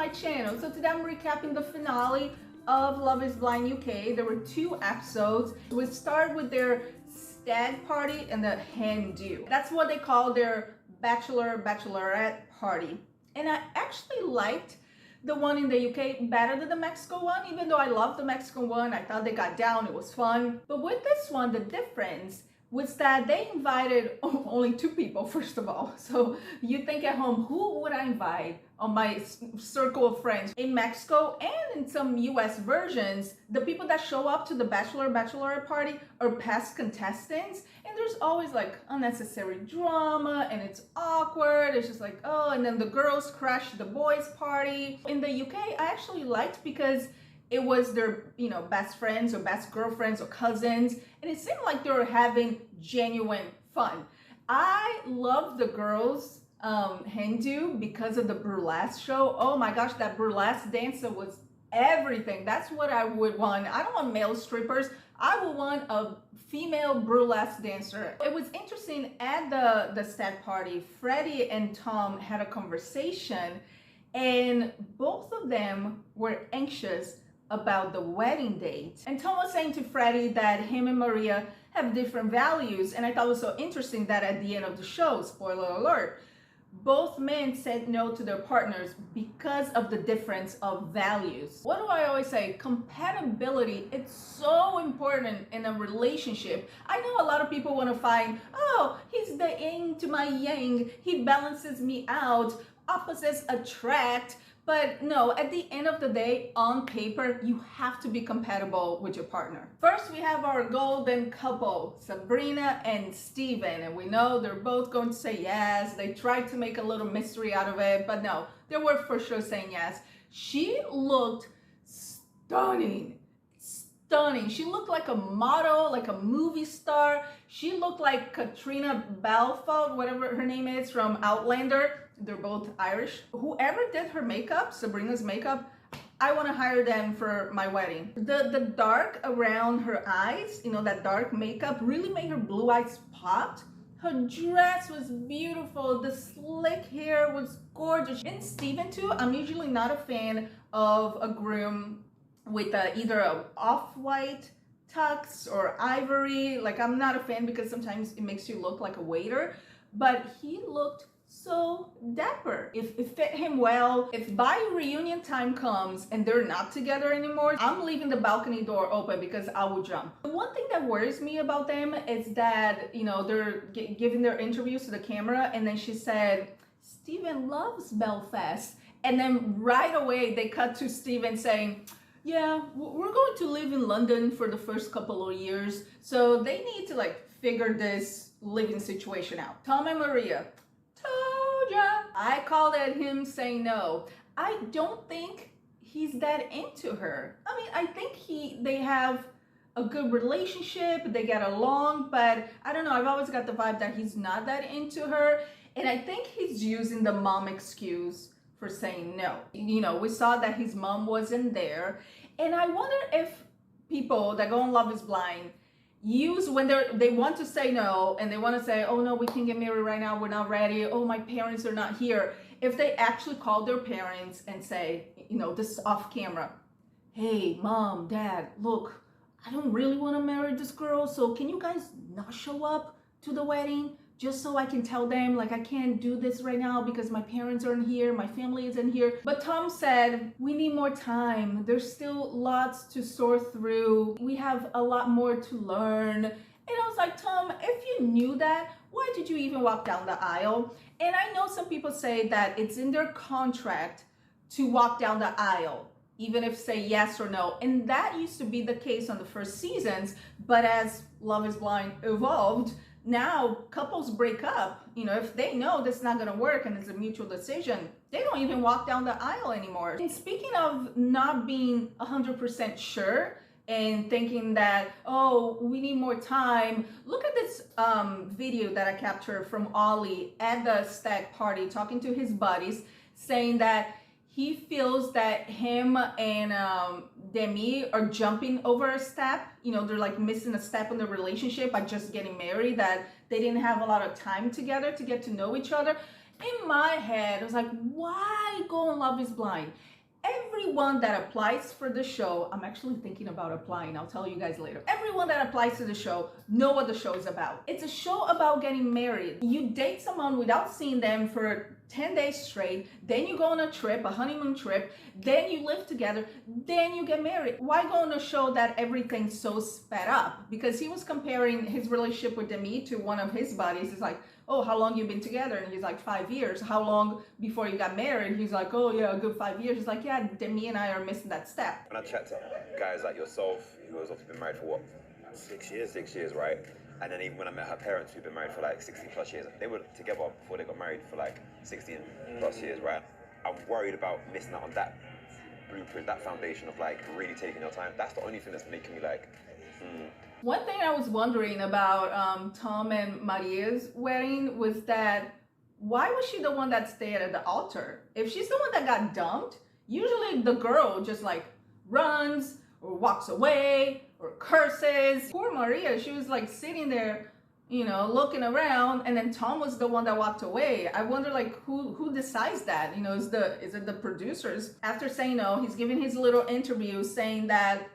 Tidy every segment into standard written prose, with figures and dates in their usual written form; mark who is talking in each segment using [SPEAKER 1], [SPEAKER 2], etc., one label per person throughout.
[SPEAKER 1] my channel. So today I'm recapping the finale of Love is Blind UK. There were 2 episodes. We start with their stag party and the hen do. That's what they call their bachelorette party. And I actually liked the one in the UK better than the Mexico one, even though I love the Mexican one. I thought they got down, it was fun. But with this one, the difference was that they invited only 2 people, first of all. So you think at home, who would I invite on my circle of friends? In Mexico and in some US versions, the people that show up to the bachelorette party are past contestants, and there's always like unnecessary drama and it's awkward. It's just like, oh, and then the girls crash the boys' party. In the UK, I actually liked because it was their, best friends or best girlfriends or cousins, and it seemed like they were having genuine fun. I love the girls' Hindu because of the burlesque show. Oh my gosh, that burlesque dancer was everything. That's what I would want. I don't want male strippers. I would want a female burlesque dancer. It was interesting at the stag party, Freddie and Tom had a conversation, and both of them were anxious about the wedding date. And Tom was saying to Freddie that him and Maria have different values, and I thought it was so interesting that at the end of the show, spoiler alert, both men said no to their partners because of the difference of values. What do I always say? Compatibility, it's so important in a relationship. I know a lot of people want to find, oh, he's the yin to my yang, he balances me out, opposites attract. But no, at the end of the day, on paper, you have to be compatible with your partner. First, we have our golden couple, Sabrina and Steven. And we know they're both going to say yes. They tried to make a little mystery out of it, but no, they were for sure saying yes. She looked stunning. Stunning. She looked like a model, like a movie star. She looked like Katrina Balfour, whatever her name is, from Outlander. They're both Irish. Whoever did her makeup, Sabrina's makeup, I want to hire them for my wedding. The dark around her eyes, that dark makeup really made her blue eyes pop. Her dress was beautiful. The slick hair was gorgeous. And Steven too, I'm usually not a fan of a groom with either a off-white tux or ivory. Like, I'm not a fan because sometimes it makes you look like a waiter, but he looked so dapper. It fit him well. If by reunion time comes and they're not together anymore, I'm leaving the balcony door open because I will jump. The one thing that worries me about them is that, they're giving their interviews to the camera, and then she said, Steven loves Belfast. And then right away they cut to Steven saying, yeah, we're going to live in London for the first couple of years. So they need to figure this living situation out. Tom and Maria, told ya. I called at him saying no. I don't think he's that into her. I mean, I think they have a good relationship, they get along, but I don't know, I've always got the vibe that he's not that into her. And I think he's using the mom excuse for saying no. We saw that his mom wasn't there. And I wonder if people that go on Love is Blind use when they want to say no and they want to say, oh no, we can't get married right now, we're not ready, oh my parents are not here, if they actually call their parents and say, this off camera, hey mom, dad, look, I don't really want to marry this girl, so can you guys not show up to the wedding just so I can tell them, I can't do this right now because my parents aren't here, my family isn't here. But Tom said, we need more time. There's still lots to sort through. We have a lot more to learn. And I was like, Tom, if you knew that, why did you even walk down the aisle? And I know some people say that it's in their contract to walk down the aisle, even if say yes or no. And that used to be the case on the first seasons. But as Love is Blind evolved, now couples break up, if they know that's not going to work and it's a mutual decision, they don't even walk down the aisle anymore. And speaking of not being 100% sure and thinking that, oh, we need more time, look at this video that I captured from Ollie at the stag party talking to his buddies, saying that he feels that him and Demi are jumping over a step. They're missing a step in the relationship by just getting married, that they didn't have a lot of time together to get to know each other. In my head, I was like, why go on Love is Blind? everyone that applies for the show, I'm actually thinking about applying, I'll tell you guys later. Everyone that applies to the show know what the show is about. It's a show about getting married. You date someone without seeing them for 10 days straight, then you go on a trip, a honeymoon trip, then you live together, then you get married. Why go on a show that everything's so sped up? Because he was comparing his relationship with Demi to one of his buddies. It's like, oh, how long you been together? And he's like, 5 years. How long before you got married? He's like, oh yeah, a good 5 years. He's like, yeah, Demi and I are missing that step.
[SPEAKER 2] When I chat to guys like yourself, who has obviously been married for what, 6 years? 6 years, right? And then even when I met her parents, who've been married for like 60 plus years, they were together before they got married for like 16 plus years, right? I'm worried about missing out on that blueprint, that foundation of like really taking your time. That's the only thing that's making me like,
[SPEAKER 1] One thing I was wondering about Tom and Maria's wedding was that why was she the one that stayed at the altar? If she's the one that got dumped, usually the girl just like runs or walks away or curses. Poor Maria, she was like sitting there, you know, looking around, and then Tom was the one that walked away. I wonder like who decides that? You know, is it the producers? After saying no, he's giving his little interview saying that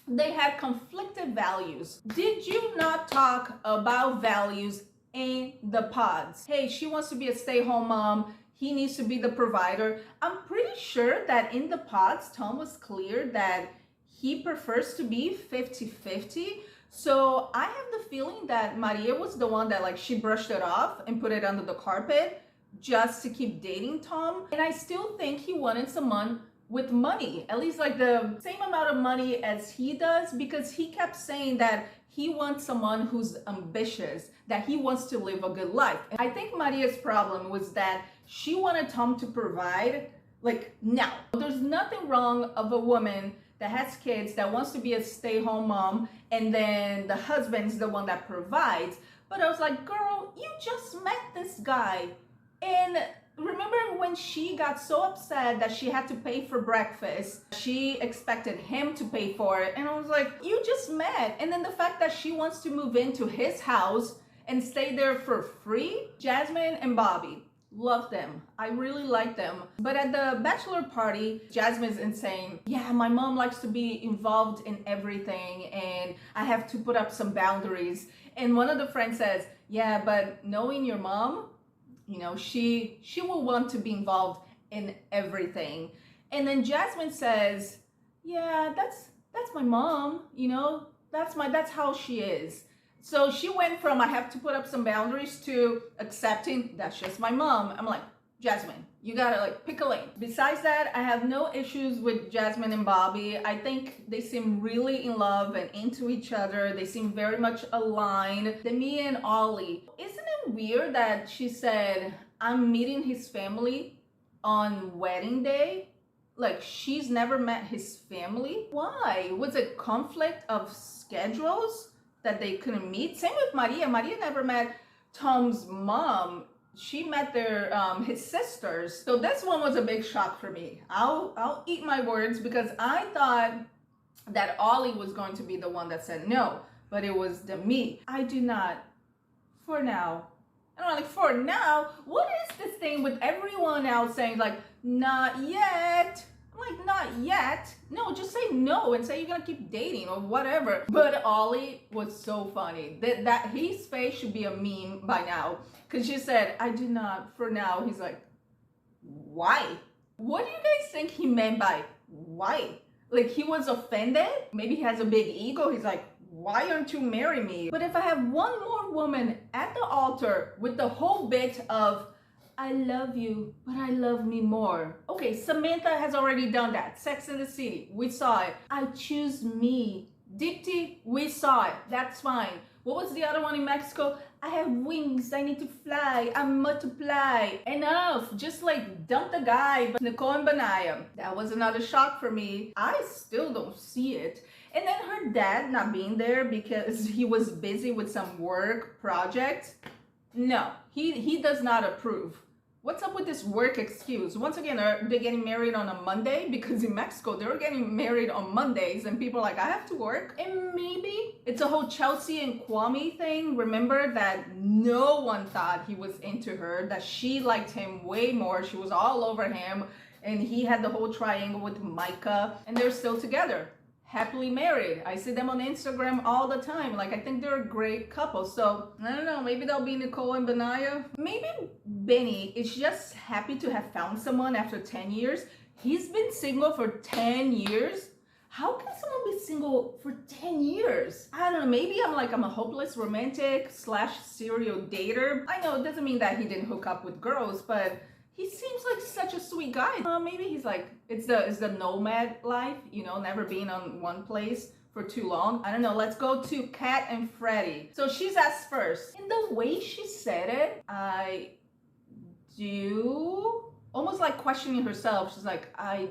[SPEAKER 1] they had conflicted values. Did you not talk about values in the pods? Hey, she wants to be a stay-home mom. He needs to be the provider. I'm pretty sure that in the pods, Tom was clear that he prefers to be 50-50. So I have the feeling that Maria was the one that like she brushed it off and put it under the carpet just to keep dating Tom. And I still think he wanted someone with money, at least like the same amount of money as he does, because he kept saying that he wants someone who's ambitious, that he wants to live a good life. And I think Maria's problem was that she wanted Tom to provide like now. There's nothing wrong of a woman that has kids that wants to be a stay-home mom and then the husband's the one that provides. But I was like, girl, you just met this guy, and remember when she got so upset that she had to pay for breakfast? She expected him to pay for it. And I was like, you just met. And then the fact that she wants to move into his house and stay there for free. Jasmine and Bobby, love them. I really like them. But at the bachelor party, Jasmine's insane. Yeah, my mom likes to be involved in everything and I have to put up some boundaries. And one of the friends says, yeah, but knowing your mom, you know, she will want to be involved in everything. And then Jasmine says, yeah, that's my mom, you know, that's how she is. So she went from I have to put up some boundaries to accepting that's just my mom. I'm like, Jasmine, you gotta like pick a lane. Besides that, I have no issues with Jasmine and Bobby. I think they seem really in love and into each other. They seem very much aligned. Demi and Ollie. Isn't it weird that she said, I'm meeting his family on wedding day? Like she's never met his family? Why? Was it conflict of schedules that they couldn't meet? Same with Maria. Maria never met Tom's mom. She met their his sisters. So this one was a big shock for me. I'll eat my words because I thought that Ollie was going to be the one that said no, but it was Demi. I do not, for now. And I'm like, for now? What is this thing with everyone else saying like, not yet? I'm like, not yet. No, just say no and say you're gonna keep dating or whatever. But Ollie was so funny. That his face should be a meme by now. Because she said, I do not, for now. He's like, why? What do you guys think he meant by why? Like he was offended? Maybe he has a big ego. He's like, why aren't you marrying me? But if I have one more woman at the altar with the whole bit of, I love you, but I love me more. Okay, Samantha has already done that. Sex in the City, we saw it. I choose me. Dipti, we saw it. That's fine. What was the other one in Mexico? I have wings, I need to fly, I multiply. Enough, just like dump the guy. But Nicole and Beniah, that was another shock for me. I still don't see it. And then her dad not being there because he was busy with some work project. No, he does not approve. What's up with this work excuse? Once again, are they getting married on a Monday? Because in Mexico, they're getting married on Mondays and people are like, I have to work. And maybe it's a whole Chelsea and Kwame thing. Remember that no one thought he was into her, that she liked him way more. She was all over him. and he had the whole triangle with Micah, and they're still together, happily married. I see them on Instagram all the time. Like, I think they're a great couple. So I don't know, maybe they'll be Nicole and Beniah. Maybe Benny is just happy to have found someone after 10 years. He's been single for 10 years. How can someone be single for 10 years? I don't know, maybe I'm a hopeless romantic / serial dater. I know it doesn't mean that he didn't hook up with girls, but he seems like such a sweet guy. Maybe he's like, it's the nomad life, you know, never being on one place for too long. I don't know, let's go to Kat and Freddie. So she's asked first. In the way she said it, I do, almost like questioning herself. She's like, I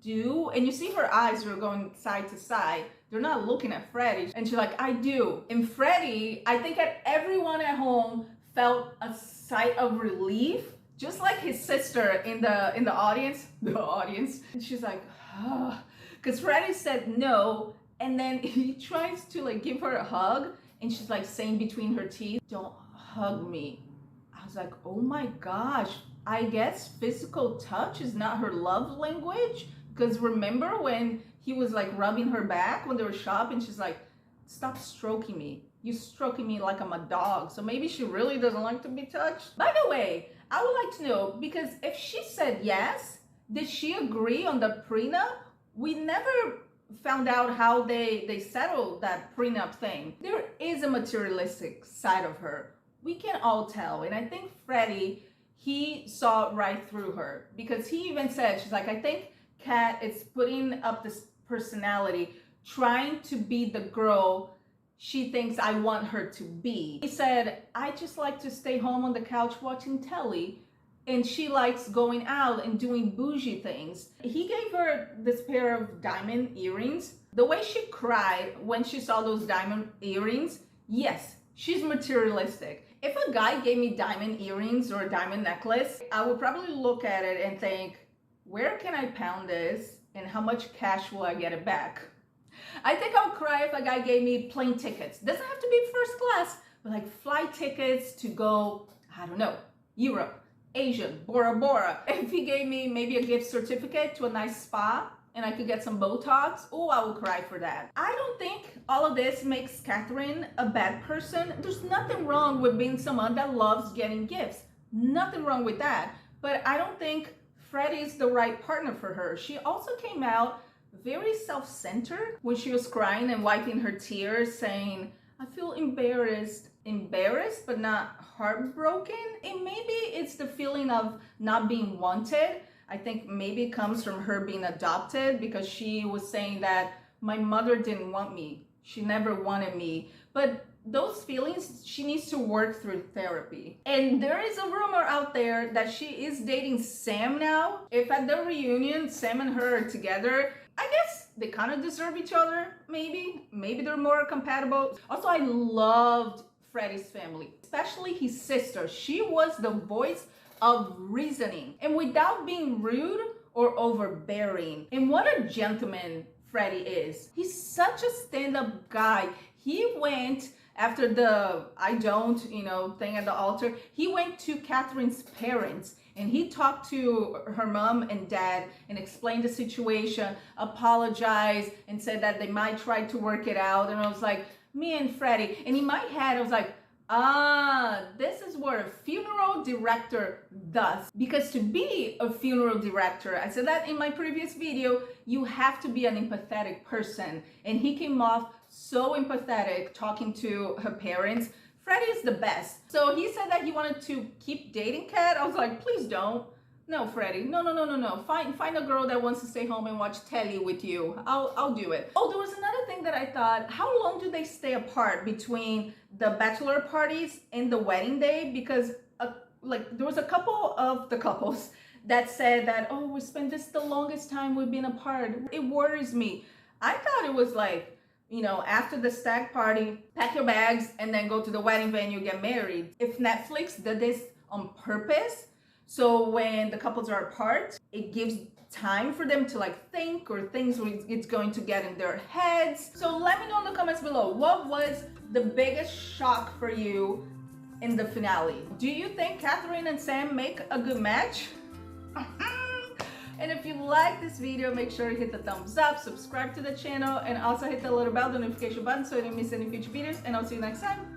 [SPEAKER 1] do, and you see her eyes are going side to side. They're not looking at Freddie, and she's like, I do. And Freddie, I think that everyone at home felt a sigh of relief, just like his sister in the audience, and she's like, oh, because Freddie said no, and then he tries to like give her a hug, and she's like saying between her teeth, don't hug me. I was like, oh my gosh, I guess physical touch is not her love language. Because remember when he was like rubbing her back when they were shopping, she's like, stop stroking me. You're stroking me like I'm a dog. So maybe she really doesn't like to be touched. By the way, I would like to know, because if she said yes, did she agree on the prenup? We never found out how they settled that prenup thing. There is a materialistic side of her. We can all tell. And I think Freddie, he saw right through her, because he even said, she's like, I think Kat is putting up this personality, trying to be the girl she thinks I want her to be. He said, I just like to stay home on the couch watching telly, and she likes going out and doing bougie things. He gave her this pair of diamond earrings. The way she cried when she saw those diamond earrings, yes, she's materialistic. If a guy gave me diamond earrings or a diamond necklace, I would probably look at it and think, where can I pound this and how much cash will I get it back? I think I would cry if a guy gave me plane tickets. Doesn't have to be first class, but like flight tickets to go, I don't know, Europe, Asia, Bora Bora. If he gave me maybe a gift certificate to a nice spa and I could get some Botox, oh, I would cry for that. I don't think all of this makes Catherine a bad person. There's nothing wrong with being someone that loves getting gifts. Nothing wrong with that. But I don't think Freddie's the right partner for her. She also came out very self-centered when she was crying and wiping her tears, saying, I feel embarrassed, but not heartbroken. And maybe it's the feeling of not being wanted. I think maybe it comes from her being adopted, because she was saying that my mother didn't want me. She never wanted me. But those feelings, she needs to work through therapy. And there is a rumor out there that she is dating Sam now. If at the reunion, Sam and her are together, I guess they kind of deserve each other, maybe. Maybe they're more compatible. Also, I loved Freddie's family, especially his sister. She was the voice of reasoning, and without being rude or overbearing. And what a gentleman Freddie is. He's such a stand-up guy. He went after the I don't, thing at the altar. He went to Catherine's parents and he talked to her mom and dad and explained the situation, apologized, and said that they might try to work it out. And I was like, me and Freddie. And in my head, I was like, this is what a funeral director does. Because to be a funeral director, I said that in my previous video, you have to be an empathetic person. And he came off so empathetic talking to her parents. Freddie is the best. So he said that he wanted to keep dating Kat. I was like, please don't. No, Freddie, no. Find a girl that wants to stay home and watch telly with you. I'll do it. Oh, there was another thing that I thought, how long do they stay apart between the bachelor parties and the wedding day? Because there was a couple of the couples that said that, oh, we spent this the longest time we've been apart. It worries me. I thought it was like, after the stag party, pack your bags and then go to the wedding venue, get married. If Netflix did this on purpose, so when the couples are apart, it gives time for them to think, or things it's going to get in their heads. So let me know in the comments below, what was the biggest shock for you in the finale? Do you think Catherine and Sam make a good match? And if you like this video, make sure to hit the thumbs up, subscribe to the channel, and also hit the little bell, the notification button so you don't miss any future videos. And I'll see you next time.